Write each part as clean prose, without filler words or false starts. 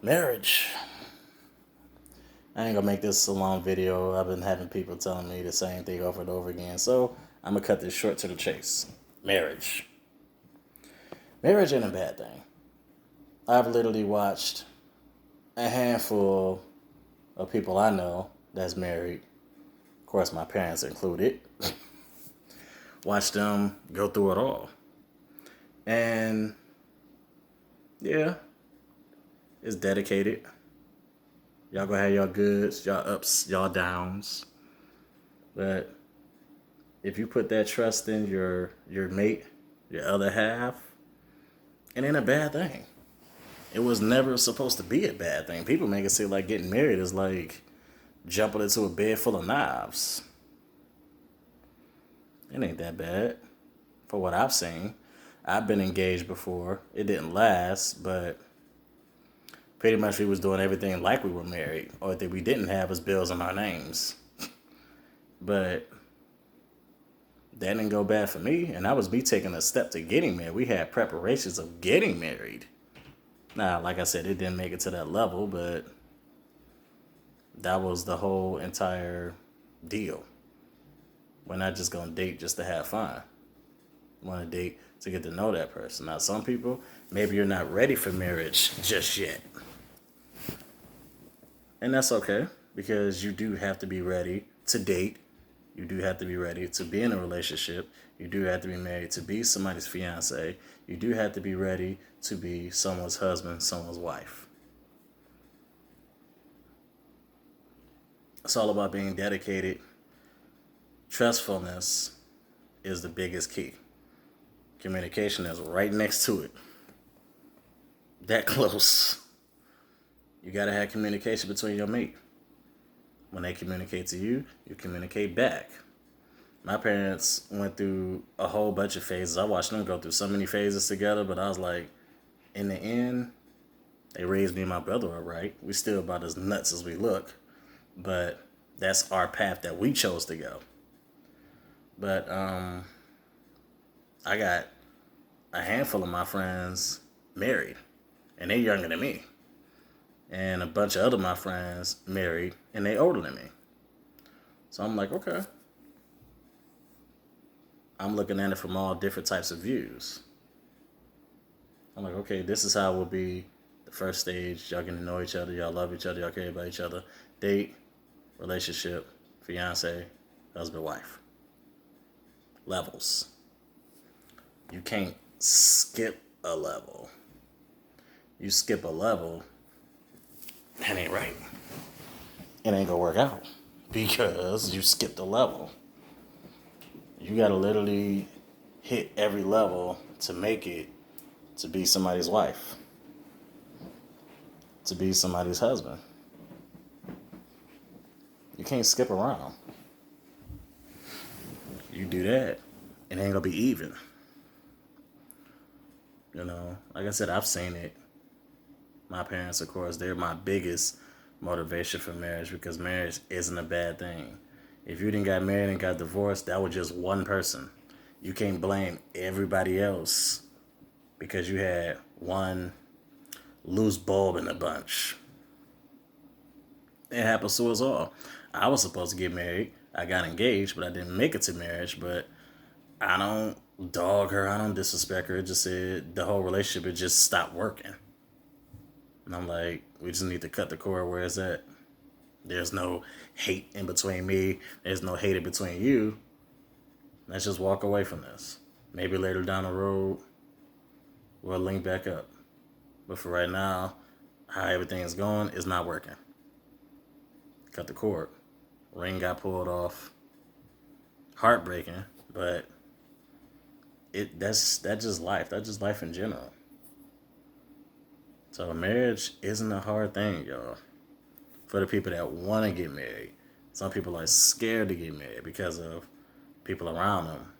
Marriage. I ain't gonna make this a long video. I've been having people telling me the same thing over and over again. So I'm gonna cut this short to the chase. Marriage. Marriage ain't a bad thing. I've literally watched a handful of people I know that's married. Of course, my parents included. Watch them go through it all. And yeah, it's dedicated. Y'all gonna have y'all goods, y'all ups, y'all downs. But if you put that trust in your mate, your other half, it ain't a bad thing. It was never supposed to be a bad thing. People make it seem like getting married is like jumping into a bed full of knives. It ain't that bad. For what I've seen. I've been engaged before. It didn't last, but pretty much we was doing everything like we were married. Or that we didn't have was bills in our names. But that didn't go bad for me. And that was me taking a step to getting married. We had preparations of getting married. Now, like I said, it didn't make it to that level, but that was the whole entire deal. We're not just going to date just to have fun. We want to date to get to know that person. Now, some people, maybe you're not ready for marriage just yet. And that's okay, because you do have to be ready to date. You do have to be ready to be in a relationship. You do have to be married to be somebody's fiance. You do have to be ready to be someone's husband, someone's wife. It's all about being dedicated. Trustfulness is the biggest key. Communication is right next to it. That close. You got to have communication between your mate. When they communicate to you, you communicate back. My parents went through a whole bunch of phases. I watched them go through so many phases together, but I was like, in the end, they raised me and my brother all right. We still about as nuts as we look, but that's our path that we chose to go. But I got a handful of my friends married, and they're younger than me. And a bunch of other my friends married, and they older than me. So I'm like, okay. I'm looking at it from all different types of views. I'm like, okay, this is how it will be the first stage. Y'all getting to know each other. Y'all love each other. Y'all care about each other. Date, relationship, fiance, husband, wife. Levels. You can't skip a level. You skip a level, that ain't right. It ain't gonna work out because you skipped a level. You gotta literally hit every level to make it to be somebody's wife, to be somebody's husband. You can't skip around. You do that, it ain't gonna be even. You know, like I said, I've seen it. My parents, of course, they're my biggest motivation for marriage because marriage isn't a bad thing. If you didn't got married and got divorced, that was just one person. You can't blame everybody else because you had one loose bulb in the bunch. It happens to us all. I was supposed to get married. I got engaged, but I didn't make it to marriage. But I don't dog her. I don't disrespect her. It just said the whole relationship, it just stopped working. And I'm like, we just need to cut the cord where it's at. There's no hate in between me. There's no hate in between you. Let's just walk away from this. Maybe later down the road, we'll link back up. But for right now, how everything's going is not working. Cut the cord. Ring got pulled off. Heartbreaking, but that's just life. That's just life in general. So marriage isn't a hard thing, y'all. For the people that want to get married. Some people are scared to get married because of people around them.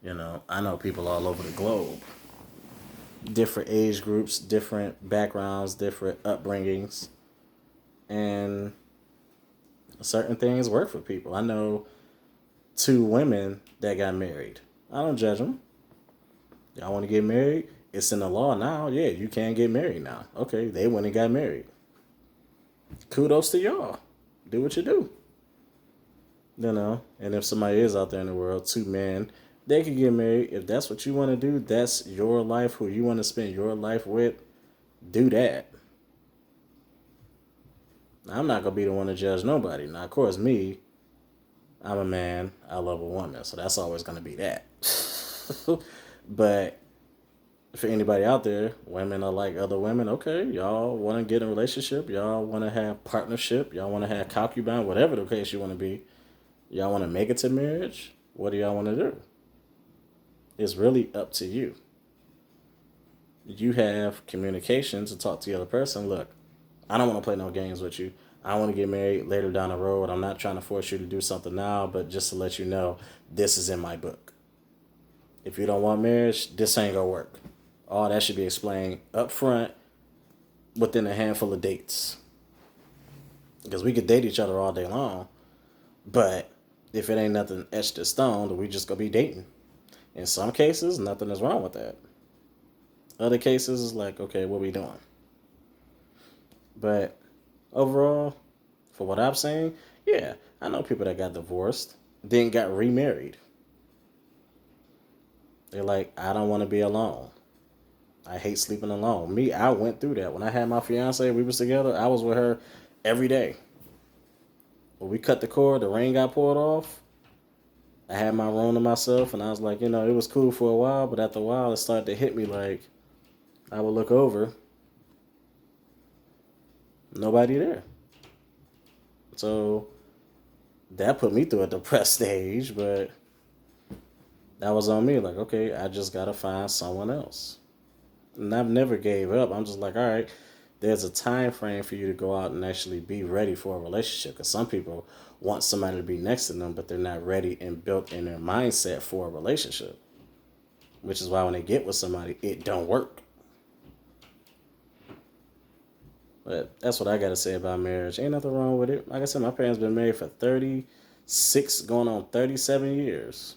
You know, I know people all over the globe. Different age groups, different backgrounds, different upbringings. And certain things work for people. I know 2 women that got married. I don't judge them. Y'all want to get married? It's in the law now. Yeah, you can get married now. Okay, they went and got married. Kudos to y'all. Do what you do. And if somebody is out there in the world, two men, they can get married. If that's what you want to do, that's your life, who you want to spend your life with, do that. I'm not going to be the one to judge nobody. Now, of course, me, I'm a man, I love a woman, so that's always going to be that. But for anybody out there, women are like other women. Okay, y'all want to get in a relationship, y'all want to have partnership, y'all want to have concubine, whatever the case you want to be. Y'all want to make it to marriage? What do y'all want to do? It's really up to you. You have communication to talk to the other person. Look, I don't want to play no games with you. I want to get married later down the road. I'm not trying to force you to do something now, but just to let you know, this is in my book. If you don't want marriage, this ain't gonna work. All that should be explained up front within a handful of dates. Because we could date each other all day long, but if it ain't nothing etched in stone, then we just gonna be dating. In some cases, nothing is wrong with that. Other cases, is like, okay, what we doing? But overall, for what I'm saying, yeah, I know people that got divorced, then got remarried. They're like, I don't want to be alone. I hate sleeping alone. Me, I went through that. When I had my fiance, we was together, I was with her every day. When we cut the cord, the rain got poured off. I had my room to myself, and I was like, it was cool for a while, but after a while, it started to hit me like, I would look over, nobody there. So that put me through a depressed stage, but that was on me. Like, okay, I just gotta find someone else. And I've never gave up. I'm just like, all right, there's a time frame for you to go out and actually be ready for a relationship. Because some people want somebody to be next to them, but they're not ready and built in their mindset for a relationship. Which is why when they get with somebody, it don't work. But that's what I got to say about marriage. Ain't nothing wrong with it. Like I said, my parents been married for 36, going on 37 years.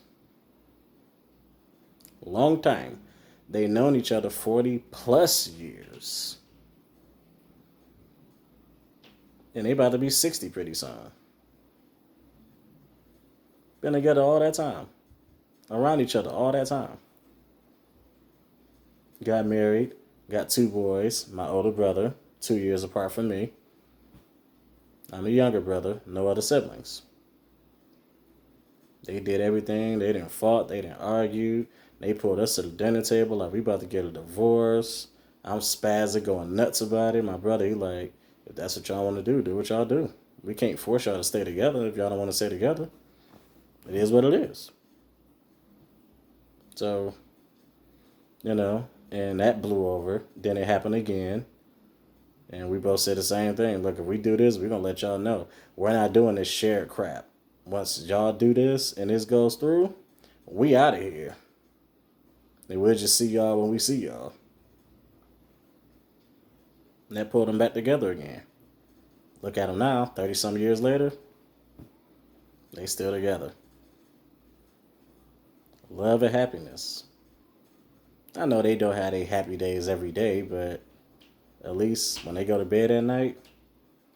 Long time. They known each other 40 plus years. And they about to be 60 pretty soon. Been together all that time. Around each other all that time. Got married. Got two boys. My older brother, 2 years apart from me. I'm a younger brother. No other siblings. They did everything. They didn't fought. They didn't argue. They pulled us to the dinner table like we about to get a divorce. I'm spazzing, going nuts about it. My brother, he like, if that's what y'all want to do what y'all do. We can't force y'all to stay together if y'all don't want to stay together. It is what it is. So, and that blew over. Then it happened again. And we both said the same thing. Look, if we do this, we're going to let y'all know. We're not doing this shared crap. Once y'all do this and this goes through, we out of here. And we'll just see y'all when we see y'all. And that pulled them back together again. Look at them now, 30-some years later. They still together. Love and happiness. I know they don't have their happy days every day, but at least when they go to bed at night,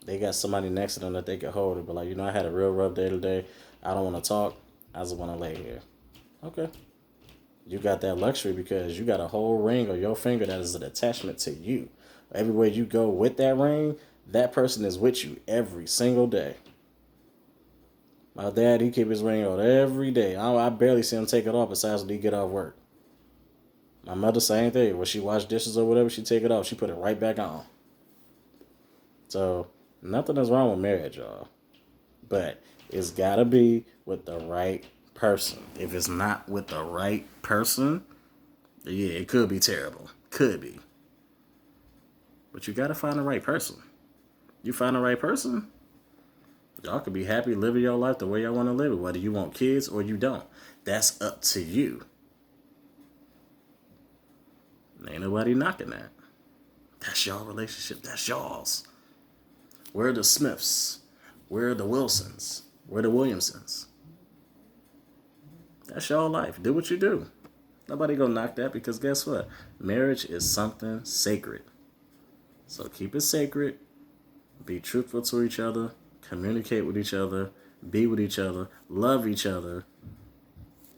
they got somebody next to them that they can hold it. But like, I had a real rough day today. I don't want to talk. I just want to lay here. Okay. You got that luxury because you got a whole ring on your finger that is an attachment to you. Everywhere you go with that ring, that person is with you every single day. My dad, he keep his ring on every day. I barely see him take it off besides when he get off work. My mother, same thing. When she wash dishes or whatever, she take it off. She put it right back on. So, nothing is wrong with marriage, y'all. But it's got to be with the right person. If it's not with the right person, yeah, it could be terrible. Could be. But you got to find the right person. You find the right person, y'all could be happy living your life the way y'all want to live it, whether you want kids or you don't. That's up to you. Ain't nobody knocking that. That's y'all relationship. That's y'all's. We're the Smiths. We're the Wilsons. We're the Williamsons. That's y'all life. Do what you do. Nobody gonna knock that because guess what? Marriage is something sacred. So keep it sacred. Be truthful to each other. Communicate with each other. Be with each other. Love each other.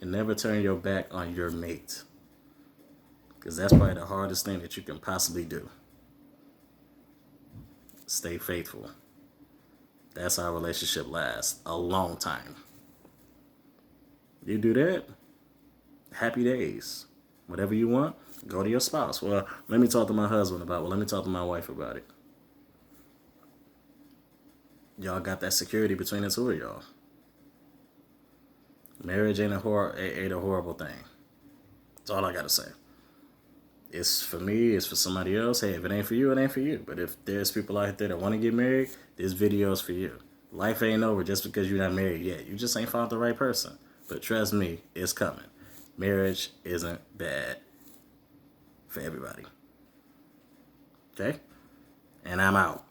And never turn your back on your mate. Because that's probably the hardest thing that you can possibly do. Stay faithful. That's how a relationship lasts a long time. You do that, happy days. Whatever you want, go to your spouse. Well, let me talk to my husband about it. Well, let me talk to my wife about it. Y'all got that security between the two of y'all. Marriage ain't a horrible thing. That's all I gotta say. It's for me, it's for somebody else. Hey, if it ain't for you, it ain't for you. But if there's people out there that want to get married, this video is for you. Life ain't over just because you're not married yet. You just ain't found the right person. But trust me, it's coming. Marriage isn't bad for everybody. Okay? And I'm out.